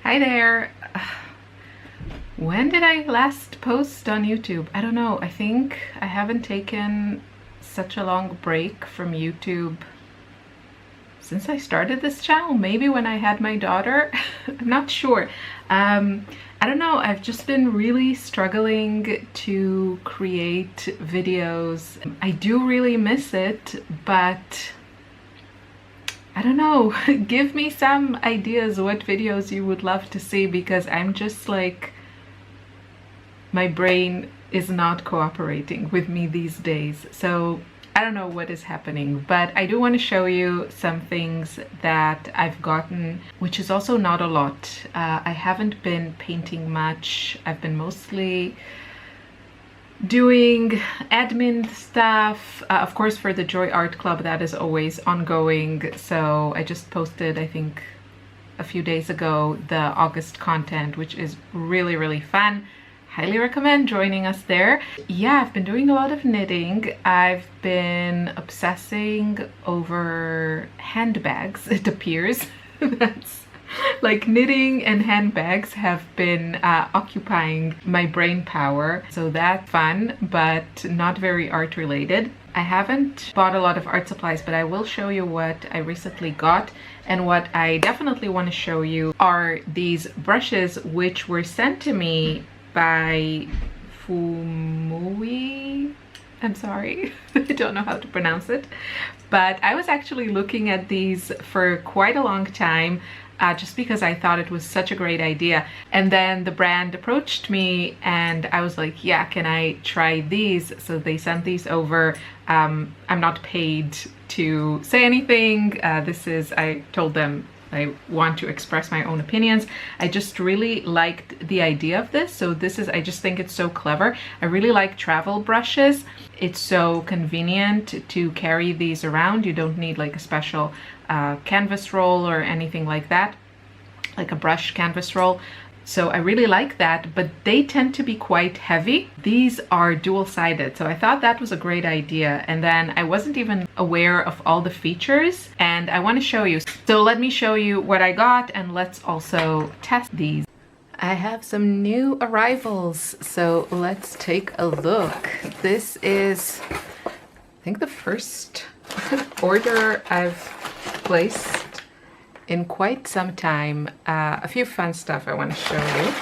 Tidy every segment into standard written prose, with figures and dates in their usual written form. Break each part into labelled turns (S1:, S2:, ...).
S1: Hi there. When did I last post on YouTube? I don't know. I think I haven't taken such a long break from YouTube since I started this channel. Maybe when I had my daughter. I'm not sure. I don't know. I've just been really struggling to create videos. I do really miss it, but I don't know. Give me some ideas what videos you would love to see, because I'm just like, my brain is not cooperating with me these days. So I don't know what is happening, but I do want to show you some things that I've gotten, which is also not a lot. I haven't been painting much. I've been mostly doing admin stuff, of course for the Joy Art Club. That is always ongoing. So I just posted, I think a few days ago, the August content, which is really fun. Highly recommend joining us there. Yeah, I've been doing a lot of knitting. I've been obsessing over handbags, it appears. That's like knitting and handbags have been occupying my brain power. So that's fun, but not very art related. I haven't bought a lot of art supplies, but I will show you what I recently got. And what I definitely want to show you are these brushes, which were sent to me by Fuumuui. I'm sorry, I don't know how to pronounce it. But I was actually looking at these for quite a long time, just because I thought it was such a great idea. And then the brand approached me and I was like, yeah, can I try these? So they sent these over. I'm not paid to say anything. I told them I want to express my own opinions. I just really liked the idea of this. So I just think it's so clever. I really like travel brushes. It's so convenient to carry these around. You don't need like a special canvas roll or anything like that, like a brush canvas roll. So I really like that, but they tend to be quite heavy. These are dual-sided, so I thought that was a great idea. And then I wasn't even aware of all the features, and I want to show you. So let me show you what I got, and let's also test these. I have some new arrivals, so let's take a look. This is, I think, the first order I've placed in quite some time. A few fun stuff I want to show you.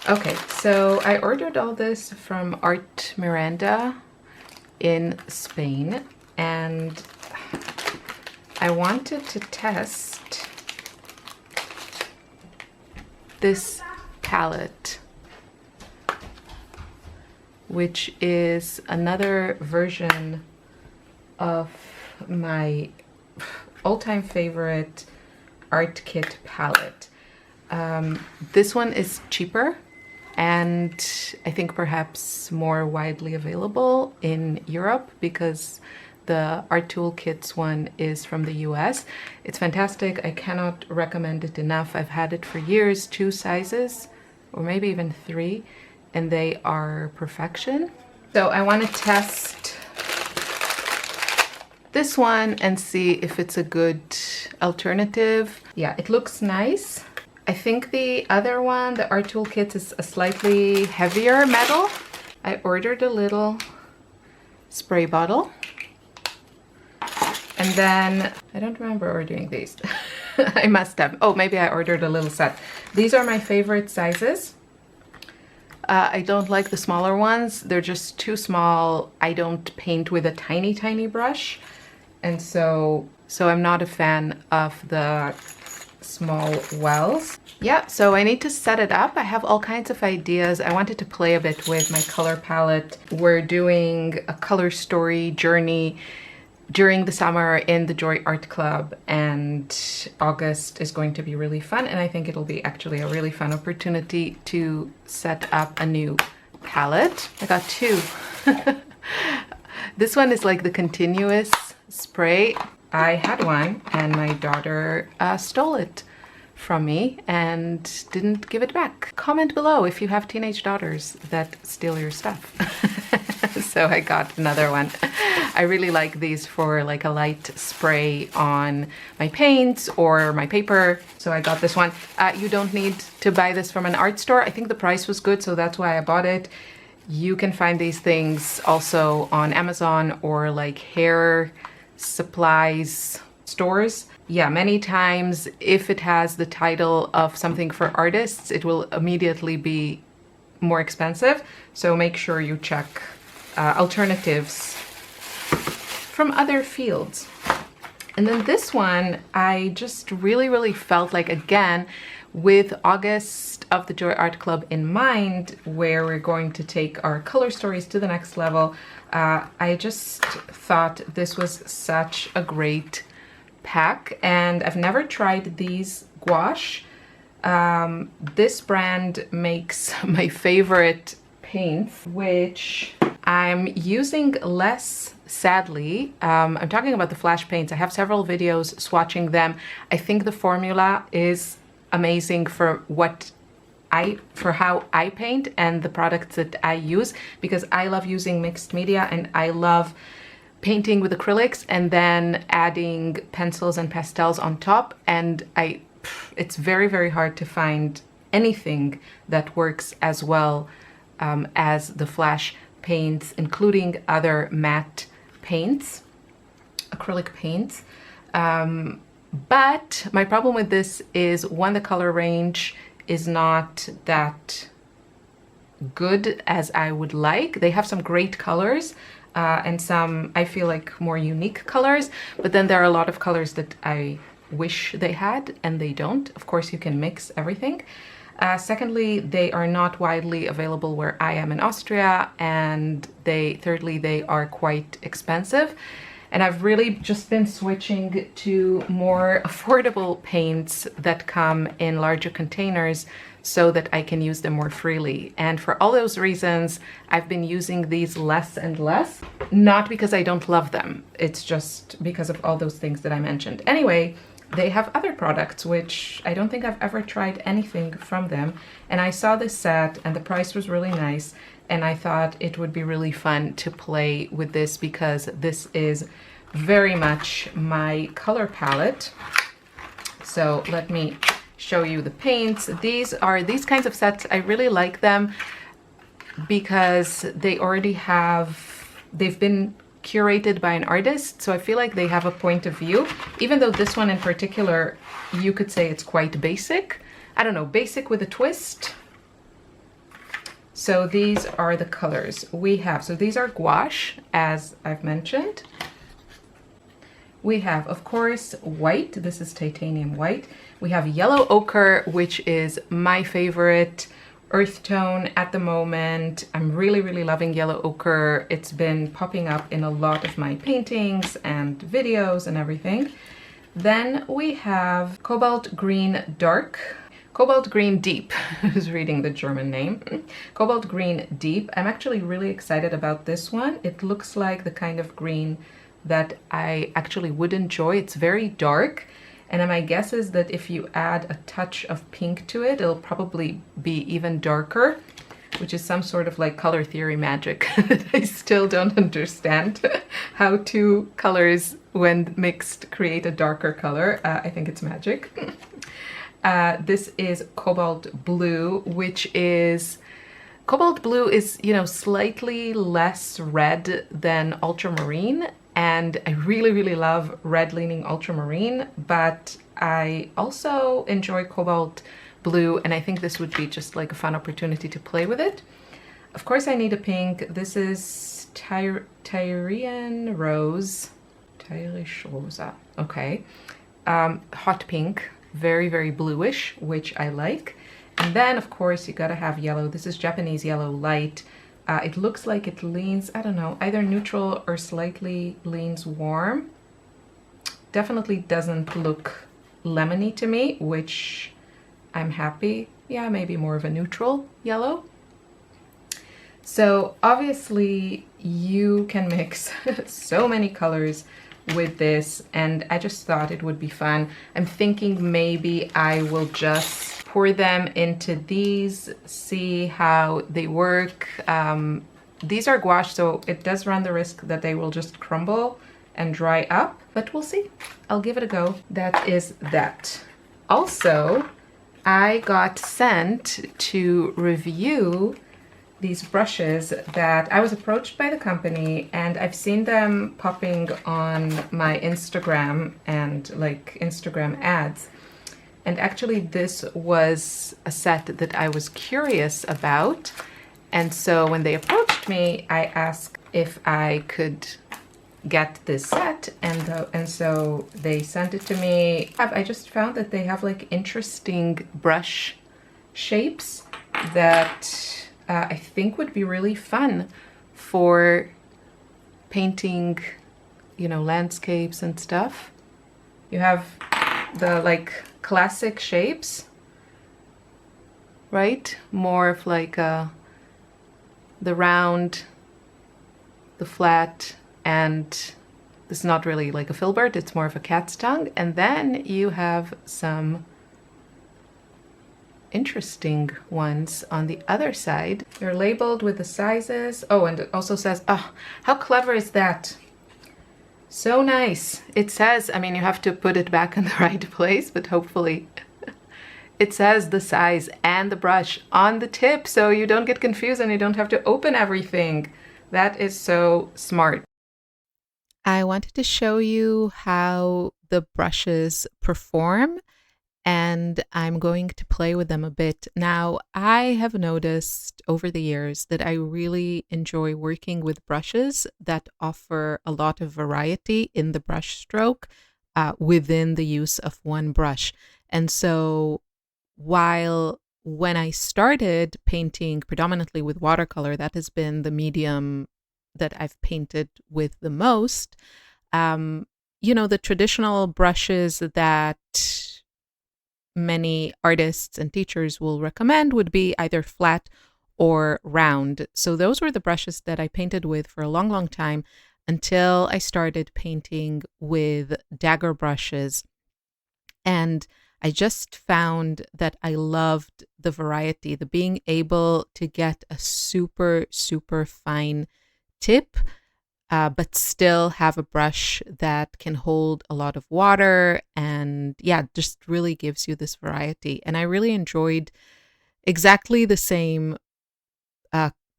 S1: Okay, so I ordered all this from Art Miranda in Spain, and I wanted to test this palette, which is another version of my all-time favorite art kit palette. This one is cheaper and I think perhaps more widely available in Europe, because the Art Toolkits one is from the US. It's fantastic. I cannot recommend it enough. I've had it for years, 2 sizes, or maybe even 3. And they are perfection. So I want to test this one and see if it's a good alternative. Yeah, it looks nice. I think the other one, the Art Toolkits, is a slightly heavier metal. I ordered a little spray bottle. And then, I don't remember ordering these. I must have. Oh, maybe I ordered a little set. These are my favorite sizes. I don't like the smaller ones. They're just too small. I don't paint with a tiny brush. And so I'm not a fan of the small wells. Yeah, so I need to set it up. I have all kinds of ideas. I wanted to play a bit with my color palette. We're doing a color story journey during the summer in the Joy Art Club, and August is going to be really fun, and I think it'll be actually a really fun opportunity to set up a new palette. I got 2. This one is like the continuous spray. I had one and my daughter stole it from me and didn't give it back. Comment below if you have teenage daughters that steal your stuff. so I got another one. I really like these for like a light spray on my paints or my paper, so I got this one. You don't need to buy this from an art store. I think the price was good, so that's why I bought it. You can find these things also on Amazon or like hair supplies stores. Yeah, many times if it has the title of something for artists, it will immediately be more expensive. So make sure you check alternatives from other fields. And then this one, I just really felt like, again, with August of the Joy Art Club in mind, where we're going to take our color stories to the next level, I just thought this was such a great pack. And I've never tried these gouache. This brand makes my favorite paints, which I'm using less, sadly. I'm talking about the flash paints. I have several videos swatching them. I think the formula is amazing for how I paint and the products that I use, because I love using mixed media and I love painting with acrylics and then adding pencils and pastels on top. And it's very hard to find anything that works as well as the flash paints, including other matte paints, acrylic paints. But my problem with this is, one, the color range is not that good as I would like. They have some great colors and some, I feel like, more unique colors, but then there are a lot of colors that I wish they had and they don't. Of course, you can mix everything. Secondly, they are not widely available where I am in Austria, and thirdly, they are quite expensive. And I've really just been switching to more affordable paints that come in larger containers so that I can use them more freely. And for all those reasons, I've been using these less and less, not because I don't love them. It's just because of all those things that I mentioned. Anyway, they have other products, which I don't think I've ever tried anything from them. And I saw this set and the price was really nice. And I thought it would be really fun to play with this, because this is very much my color palette. So let me show you the paints. These kinds of sets, I really like them because they've been curated by an artist, so I feel like they have a point of view, even though this one in particular, you could say it's quite basic. I don't know, basic with a twist. So these are the colors we have. So these are gouache, as I've mentioned. We have, of course, white. This is titanium white. We have yellow ochre, which is my favorite earth tone at the moment. I'm really loving yellow ochre. It's been popping up in a lot of my paintings and videos and everything. Then we have cobalt green dark. Cobalt green deep, who's reading the German name. Cobalt green deep. I'm actually really excited about this one. It looks like the kind of green that I actually would enjoy. It's very dark, and my guess is that if you add a touch of pink to it, it'll probably be even darker, which is some sort of like color theory magic that I still don't understand how two colors, when mixed, create a darker color. I think it's magic. This is cobalt blue, which is, cobalt blue is, you know, slightly less red than ultramarine. And I really love red leaning ultramarine, but I also enjoy cobalt blue, and I think this would be just like a fun opportunity to play with it. Of course, I need a pink. This is Tyrian Rose. Tyrisch Rosa. Okay. Hot pink. Very bluish, which I like. And then, of course, you gotta have yellow. This is Japanese yellow light. It looks like it leans, I don't know, either neutral or slightly leans warm. Definitely doesn't look lemony to me, which I'm happy. Yeah, maybe more of a neutral yellow. So obviously you can mix so many colors with this, and I just thought it would be fun. I'm thinking maybe I will just pour them into these, see how they work, These are gouache, so it does run the risk that they will just crumble and dry up, but we'll see. I'll give it a go. That is that. Also, I got sent to review these brushes that I was approached by the company, and I've seen them popping on my Instagram and like Instagram ads. And actually this was a set that I was curious about. And so when they approached me, I asked if I could get this set, and so they sent it to me. I just found that they have like interesting brush shapes that I think would be really fun for painting, you know, landscapes and stuff. You have the like classic shapes, right? More of like the round, the flat, and this is not really like a filbert, it's more of a cat's tongue. And then you have some interesting ones on the other side. They're labeled with the sizes. Oh, and it also says, oh, how clever is that? So nice. It says, I mean, you have to put it back in the right place, but hopefully it says the size and the brush on the tip, so you don't get confused and you don't have to open everything. That is so smart. I wanted to show you how the brushes perform, and I'm going to play with them a bit. Now, I have noticed over the years that I really enjoy working with brushes that offer a lot of variety in the brush stroke within the use of one brush. And so while when I started painting predominantly with watercolor, that has been the medium that I've painted with the most, you know, the traditional brushes that many artists and teachers will recommend would be either flat or round. So those were the brushes that I painted with for a long, long time until I started painting with dagger brushes. And I just found that I loved the variety, the being able to get a super, super fine tip, but still have a brush that can hold a lot of water, and yeah, just really gives you this variety. And I really enjoyed exactly the same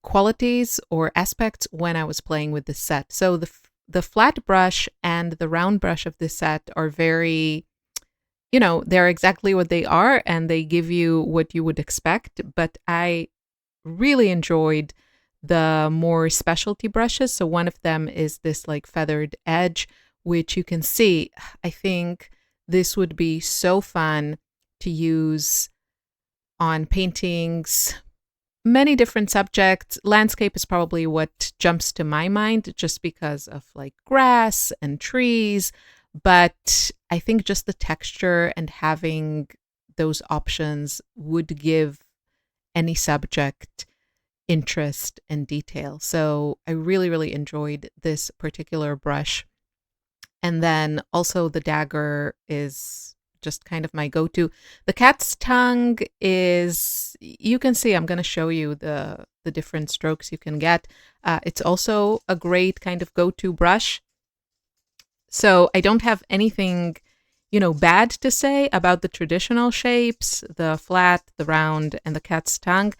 S1: qualities or aspects when I was playing with this set. So the flat brush and the round brush of this set are very, you know, they're exactly what they are and they give you what you would expect. But I really enjoyed the more specialty brushes. So one of them is this like feathered edge, which you can see. I think this would be so fun to use on paintings, many different subjects. Landscape is probably what jumps to my mind just because of like grass and trees. But I think just the texture and having those options would give any subject interest and detail. So I really, really enjoyed this particular brush. And then also the dagger is just kind of my go-to. The cat's tongue is, you can see, I'm going to show you the different strokes you can get. It's also a great kind of go-to brush. So I don't have anything, you know, bad to say about the traditional shapes, the flat, the round, and the cat's tongue,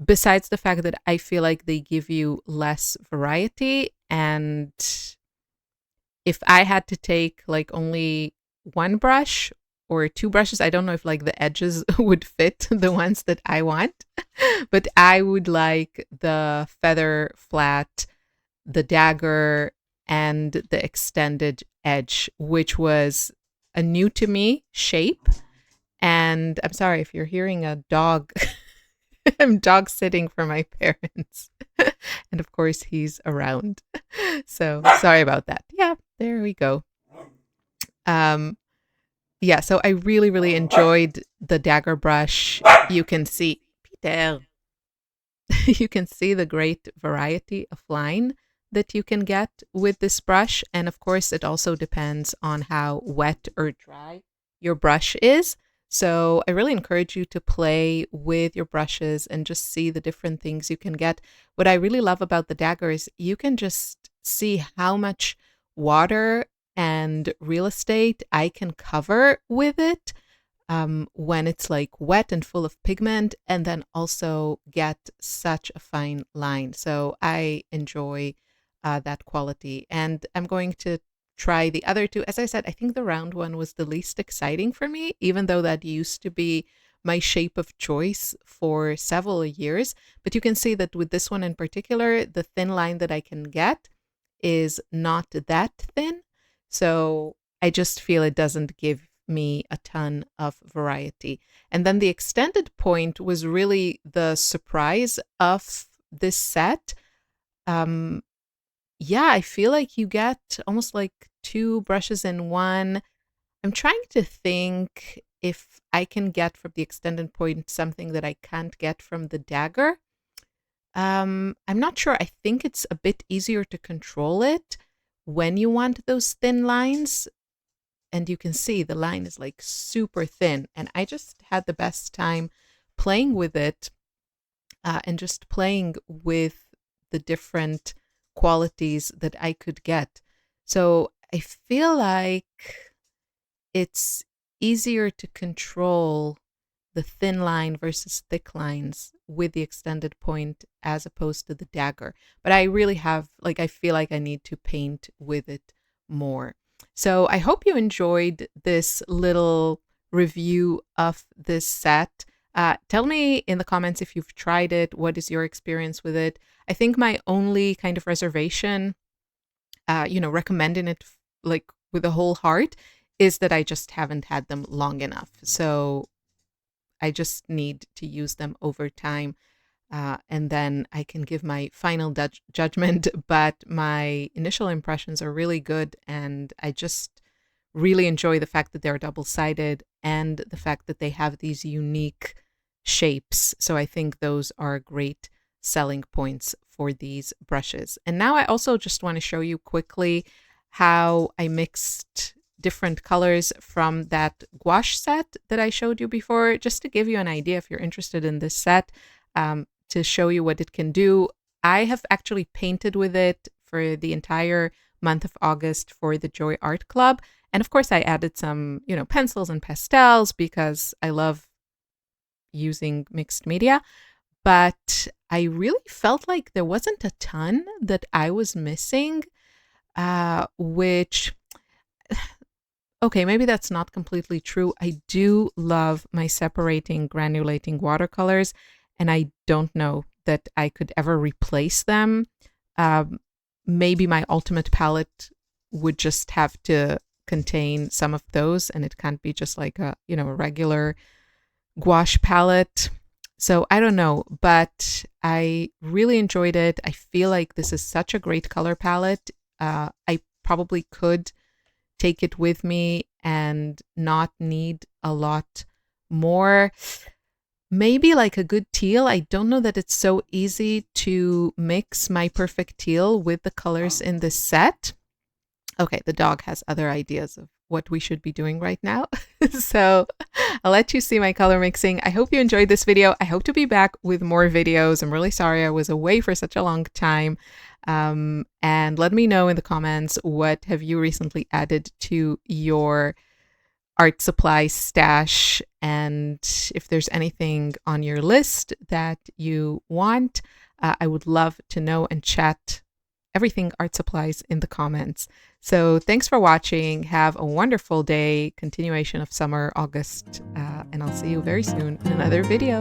S1: besides the fact that I feel like they give you less variety. And if I had to take like only one brush or two brushes, I don't know if like the edges would fit the ones that I want, but I would like the feather flat, the dagger, and the extended edge, which was a new to me shape. And I'm sorry if you're hearing a dog. I'm dog sitting for my parents. And of course he's around. So sorry about that. Yeah, there we go. Yeah, so I really, really enjoyed the dagger brush. You can see, Peter, you can see the great variety of line that you can get with this brush. And of course, it also depends on how wet or dry your brush is. So I really encourage you to play with your brushes and just see the different things you can get. What I really love about the dagger is you can just see how much water and real estate I can cover with it when it's like wet and full of pigment, and then also get such a fine line. So I enjoy that quality. And I'm going to try the other two. As I said, I think the round one was the least exciting for me, even though that used to be my shape of choice for several years. But you can see that with this one in particular, the thin line that I can get is not that thin. So I just feel it doesn't give me a ton of variety. And then the extended point was really the surprise of this set. Yeah, I feel like you get almost like two brushes in one. I'm trying to think if I can get from the extended point something that I can't get from the dagger. I'm not sure. I think it's a bit easier to control it when you want those thin lines. And you can see the line is like super thin. And I just had the best time playing with it and just playing with the different qualities that I could get. So I feel like it's easier to control the thin line versus thick lines with the extended point as opposed to the dagger. But I really have, like, I feel like I need to paint with it more. So I hope you enjoyed this little review of this set. Tell me in the comments if you've tried it. What is your experience with it? I think my only kind of reservation, recommending it like with a whole heart, is that I just haven't had them long enough. So I just need to use them over time. And then I can give my final judgment. But my initial impressions are really good. And I just really enjoy the fact that they're double-sided and the fact that they have these unique shapes. So I think those are great selling points for these brushes. And now I also just want to show you quickly how I mixed different colors from that gouache set that I showed you before, just to give you an idea if you're interested in this set, to show you what it can do. I have actually painted with it for the entire month of August for the Joy Art Club. And of course I added some, pencils and pastels because I love using mixed media. But I really felt like there wasn't a ton that I was missing, which, okay, maybe that's not completely true. I do love my separating, granulating watercolors, and I don't know that I could ever replace them. Maybe my ultimate palette would just have to contain some of those, and it can't be just like a regular gouache palette. So I don't know, but I really enjoyed it. I feel like this is such a great color palette. I probably could take it with me and not need a lot more. Maybe like a good teal. I don't know that it's so easy to mix my perfect teal with the colors in this set. Okay, the dog has other ideas of what we should be doing right now. So I'll let you see my color mixing. I hope you enjoyed this video. I hope to be back with more videos. I'm really sorry I was away for such a long time. And let me know in the comments, what have you recently added to your art supply stash, and if there's anything on your list that you want. I would love to know and chat everything art supplies in the comments. So thanks for watching. Have a wonderful day, continuation of summer, August, and I'll see you very soon in another video.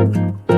S1: you.